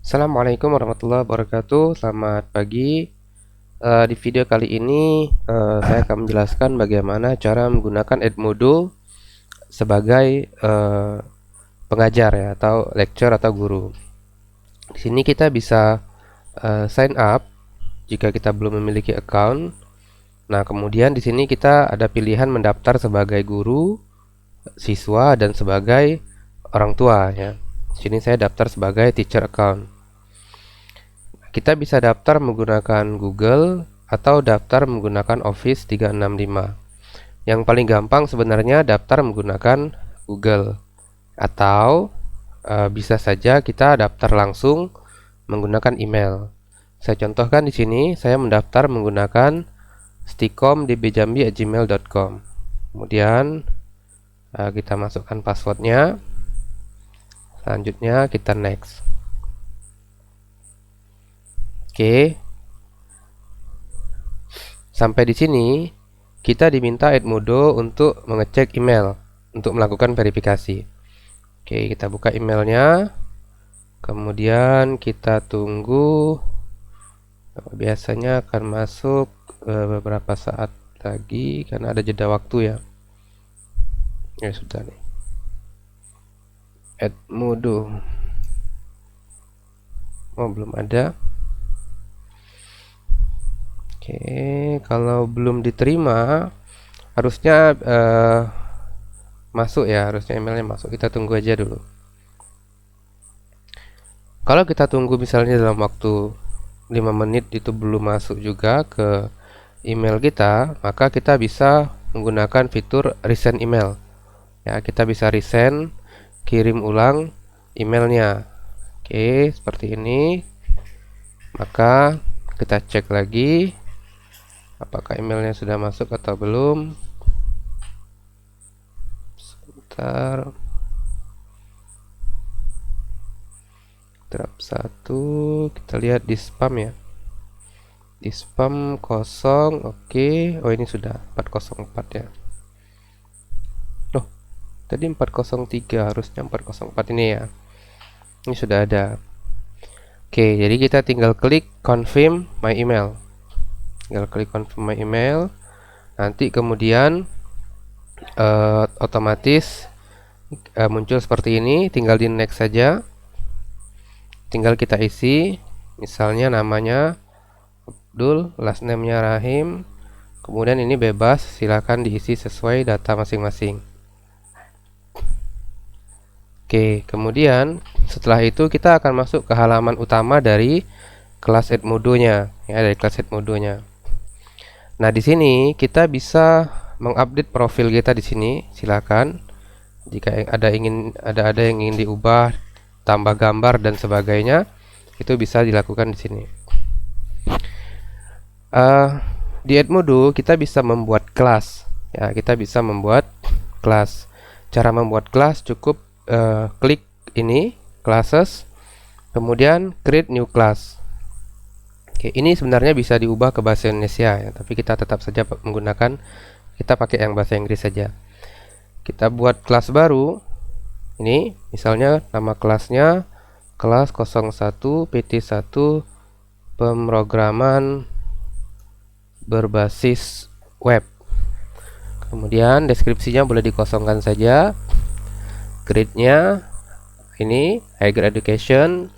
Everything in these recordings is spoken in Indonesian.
Assalamualaikum warahmatullahi wabarakatuh. Selamat pagi. Di video kali ini saya akan menjelaskan bagaimana cara menggunakan Edmodo sebagai pengajar ya, atau lecturer atau guru. Di sini kita bisa sign up jika kita belum memiliki account. Nah, kemudian di sini kita ada pilihan mendaftar sebagai guru, siswa, dan sebagai orang tua ya. Di sini saya daftar sebagai teacher account. Kita bisa daftar menggunakan Google atau daftar menggunakan Office 365. Yang paling gampang sebenarnya daftar menggunakan Google, atau bisa saja kita daftar langsung menggunakan email. Saya contohkan di sini, saya mendaftar menggunakan stikom@dbjambi@gmail.com. Kemudian kita masukkan passwordnya. Selanjutnya kita next. Oke. Sampai di sini kita diminta Edmodo untuk mengecek email untuk melakukan verifikasi. Oke, kita buka emailnya. Kemudian kita tunggu. Biasanya akan masuk beberapa saat lagi karena ada jeda waktu ya. Ya sudah nih. Edmodo. Oh, belum ada. Oke, kalau belum diterima harusnya masuk ya, harusnya emailnya masuk. Kita tunggu aja dulu. Kalau kita tunggu misalnya dalam waktu 5 menit itu belum masuk juga ke email kita, maka kita bisa menggunakan fitur resend email. Ya, kita bisa resend, kirim ulang emailnya. Oke, seperti ini. Maka kita cek lagi apakah emailnya sudah masuk atau belum. Sebentar. Draft 1, kita lihat di spam ya. Di spam kosong, oke. Oh, ini sudah 404 ya. Oh, tadi 403, harusnya 404 ini ya. Ini sudah ada. Oke, jadi kita tinggal klik confirm my email. Tinggal klik confirm my email. Nanti kemudian otomatis muncul seperti ini. Tinggal di next saja. Tinggal kita isi, misalnya namanya Abdul, last name-nya Rahim. Kemudian ini bebas, silakan diisi sesuai data masing-masing. Oke, kemudian setelah itu kita akan masuk ke halaman utama dari kelas Edmodo-nya, ya, dari kelas Edmodo-nya. Nah, di sini kita bisa mengupdate profil kita di sini. Silakan jika ada yang ingin diubah, tambah gambar dan sebagainya, itu bisa dilakukan di sini. Di Edmodo kita bisa membuat kelas. Ya, kita bisa membuat kelas. Cara membuat kelas cukup klik ini classes, kemudian create new class. Oke, ini sebenarnya bisa diubah ke bahasa Indonesia ya, tapi kita tetap saja menggunakan, kita pakai yang bahasa Inggris saja. Kita buat kelas baru. Ini misalnya nama kelasnya kelas 01 PT1 pemrograman berbasis web. Kemudian deskripsinya boleh dikosongkan saja. Grade-nya ini high grade education.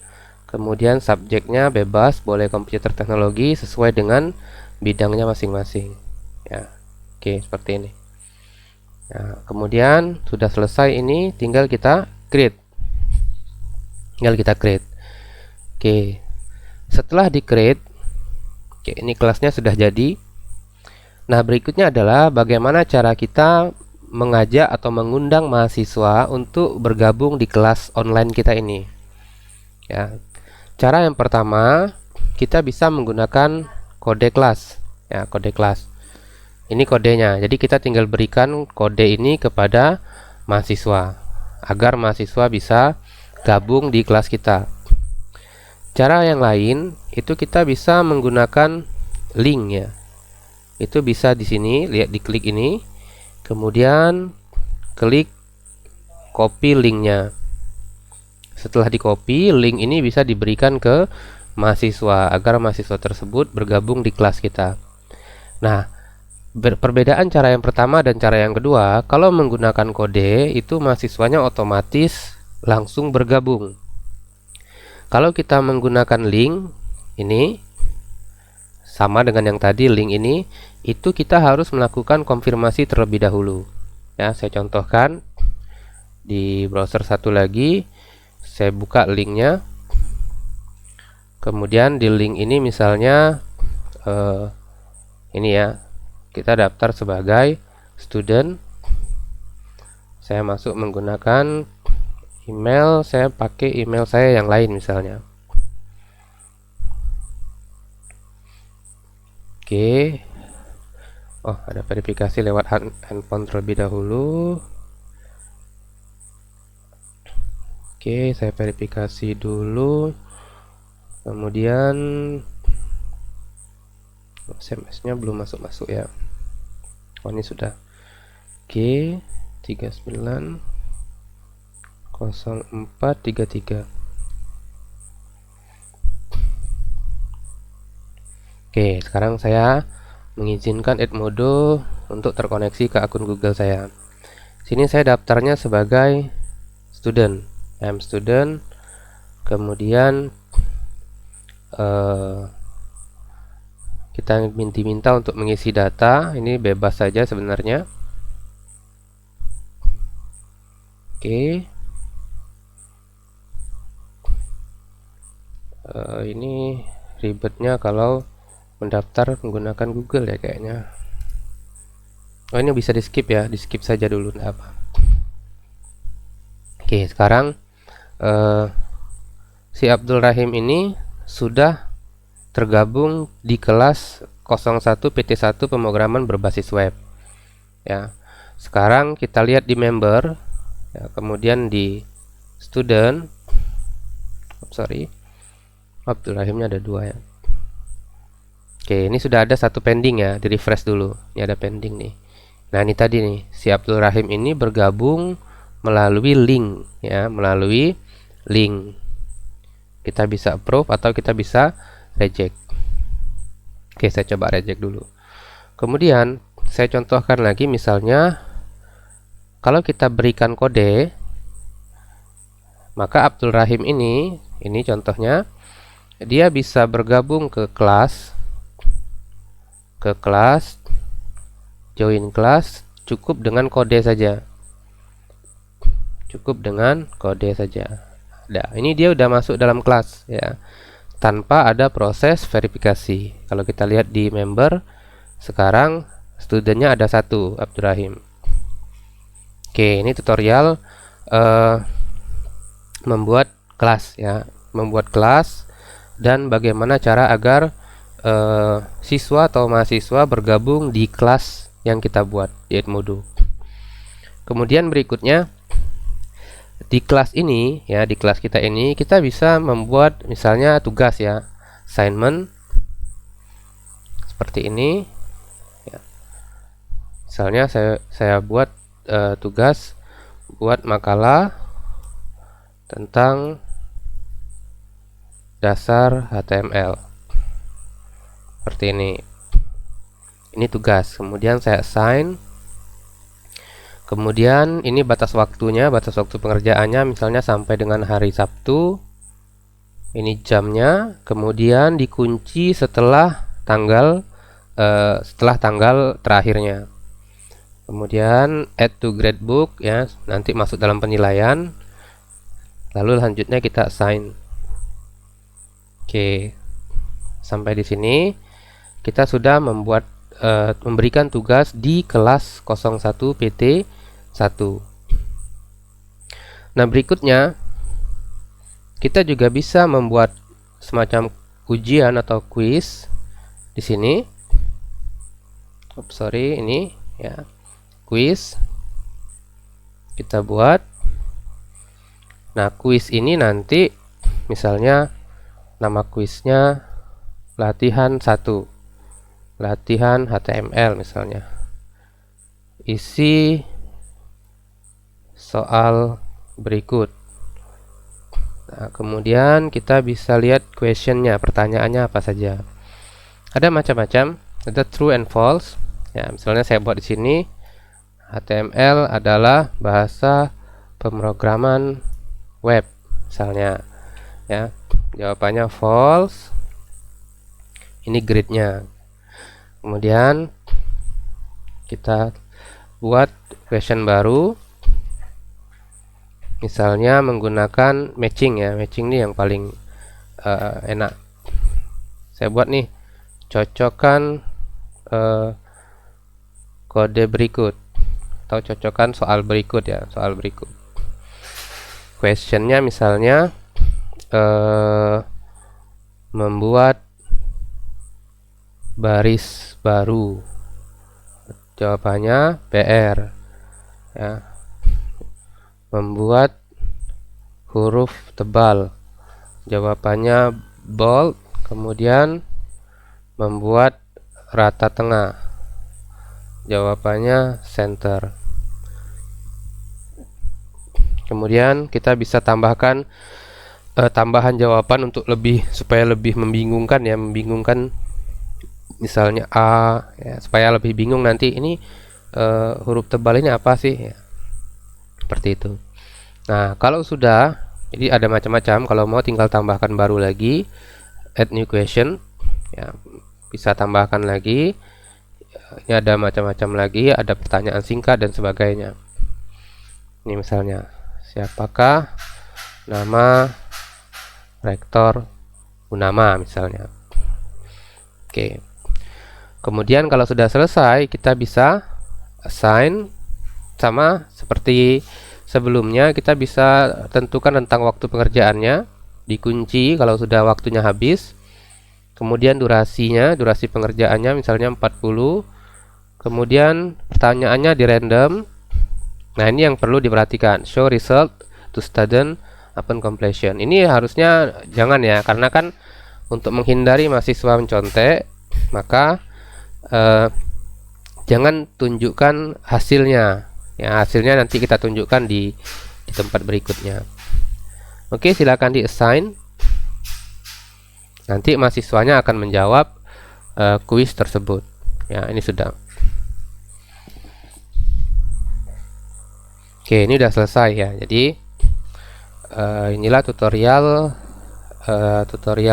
Kemudian subjeknya bebas, boleh komputer teknologi sesuai dengan bidangnya masing-masing. Ya, oke, seperti ini. Nah, kemudian sudah selesai ini, tinggal kita create. Oke, setelah di create, oke, ini kelasnya sudah jadi. Nah, berikutnya adalah bagaimana cara kita mengajak atau mengundang mahasiswa untuk bergabung di kelas online kita ini. Ya, cara yang pertama, kita bisa menggunakan kode kelas. Ya, kode kelas. Ini kodenya. Jadi kita tinggal berikan kode ini kepada mahasiswa agar mahasiswa bisa gabung di kelas kita. Cara yang lain itu kita bisa menggunakan link ya. Itu bisa di sini, lihat, diklik ini. Kemudian klik copy linknya. Setelah di copy, link ini bisa diberikan ke mahasiswa agar mahasiswa tersebut bergabung di kelas kita. Nah, perbedaan cara yang pertama dan cara yang kedua, kalau menggunakan kode itu mahasiswanya otomatis langsung bergabung. Kalau kita menggunakan link ini, sama dengan yang tadi, link ini itu kita harus melakukan konfirmasi terlebih dahulu. Ya, saya contohkan di browser satu lagi, saya buka linknya. Kemudian di link ini misalnya ini ya, kita daftar sebagai student. Saya masuk menggunakan email, saya pakai email saya yang lain misalnya. Oke. Oh, ada verifikasi lewat handphone terlebih dahulu. Oke, saya verifikasi dulu. Kemudian SMS-nya belum masuk ya. Oh, ini sudah. Oke, 390433. Oke, sekarang saya mengizinkan Edmodo untuk terkoneksi ke akun Google saya. Sini saya daftarnya sebagai student, I'm student. Kemudian kita diminta untuk mengisi data. Ini bebas saja sebenarnya. Oke. Ini ribetnya kalau mendaftar menggunakan Google ya kayaknya. Oh, ini bisa di skip ya, di skip saja dulu, enggak apa. Oke, sekarang si Abdul Rahim ini sudah tergabung di kelas 01 PT1 pemrograman berbasis web. Ya, sekarang kita lihat di member, ya, kemudian di student. Abdul Rahimnya ada 2 ya. Oke, ini sudah ada 1 pending ya, di refresh dulu. Ini ada pending nih. Nah, ini tadi nih, si Abdul Rahim ini bergabung melalui link ya, melalui link. Kita bisa approve atau kita bisa reject. Oke, saya coba reject dulu. Kemudian saya contohkan lagi, misalnya kalau kita berikan kode, maka Abdul Rahim ini contohnya, dia bisa bergabung ke kelas, join kelas, cukup dengan kode saja. Nah, ini dia udah masuk dalam kelas ya, tanpa ada proses verifikasi. Kalau kita lihat di member, sekarang studentnya ada 1, Abdul Rahim. Oke, ini tutorial membuat kelas ya, dan bagaimana cara agar siswa atau mahasiswa bergabung di kelas yang kita buat di Edmodo. Kemudian berikutnya, di kelas ini ya, di kelas kita ini kita bisa membuat misalnya tugas ya, assignment seperti ini ya. Misalnya saya buat tugas buat makalah tentang dasar HTML seperti ini. Ini tugas, kemudian saya assign. Kemudian ini batas waktunya, batas waktu pengerjaannya misalnya sampai dengan hari Sabtu. Ini jamnya, kemudian dikunci setelah tanggal terakhirnya. Kemudian add to gradebook ya, nanti masuk dalam penilaian. Lalu selanjutnya kita assign. Oke, sampai di sini kita sudah memberikan tugas di kelas 01 PT 1. Nah, berikutnya kita juga bisa membuat semacam ujian atau quiz di sini. Ini ya, quiz kita buat. Nah, quiz ini nanti misalnya nama kuisnya latihan 1, latihan HTML misalnya, isi soal berikut. Nah, kemudian kita bisa lihat questionnya, pertanyaannya apa saja. Ada macam-macam, ada true and false. Ya, misalnya saya buat di sini HTML adalah bahasa pemrograman web, misalnya. Ya, jawabannya false. Ini gridnya. Kemudian kita buat question baru. Misalnya menggunakan matching ya, matching ini yang paling enak. Saya buat nih, cocokkan kode berikut atau cocokkan soal berikut ya, soal berikut. Questionnya misalnya membuat baris baru, jawabannya PR ya. Membuat huruf tebal, jawabannya bold. Kemudian membuat rata tengah, jawabannya center. Kemudian kita bisa tambahkan tambahan jawaban untuk supaya lebih membingungkan ya, misalnya A ya, supaya lebih bingung nanti ini huruf tebal ini apa sih ya. Seperti itu. Nah, kalau sudah, jadi ada macam-macam. Kalau mau tinggal tambahkan baru lagi, add new question ya, bisa tambahkan lagi. Ini ada macam-macam lagi, ada pertanyaan singkat dan sebagainya. Ini misalnya, siapakah nama rektor Unama misalnya. Oke. Kemudian kalau sudah selesai, kita bisa assign. Sama seperti sebelumnya, kita bisa tentukan tentang waktu pengerjaannya, dikunci kalau sudah waktunya habis. Kemudian durasinya, durasi pengerjaannya misalnya 40. Kemudian pertanyaannya di random. Nah, ini yang perlu diperhatikan, show result to student upon completion. Ini harusnya jangan ya, karena kan untuk menghindari mahasiswa mencontek, maka jangan tunjukkan hasilnya. Ya, hasilnya nanti kita tunjukkan di tempat berikutnya. Oke, silakan di assign. Nanti mahasiswanya akan menjawab kuis tersebut. Ya, ini sudah. Oke, ini udah selesai ya. Jadi inilah tutorial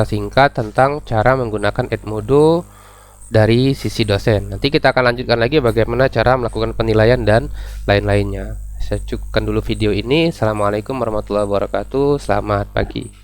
singkat tentang cara menggunakan Edmodo dari sisi dosen. Nanti kita akan lanjutkan lagi bagaimana cara melakukan penilaian dan lain-lainnya. Saya cukupkan dulu video ini. Assalamualaikum warahmatullahi wabarakatuh. Selamat pagi.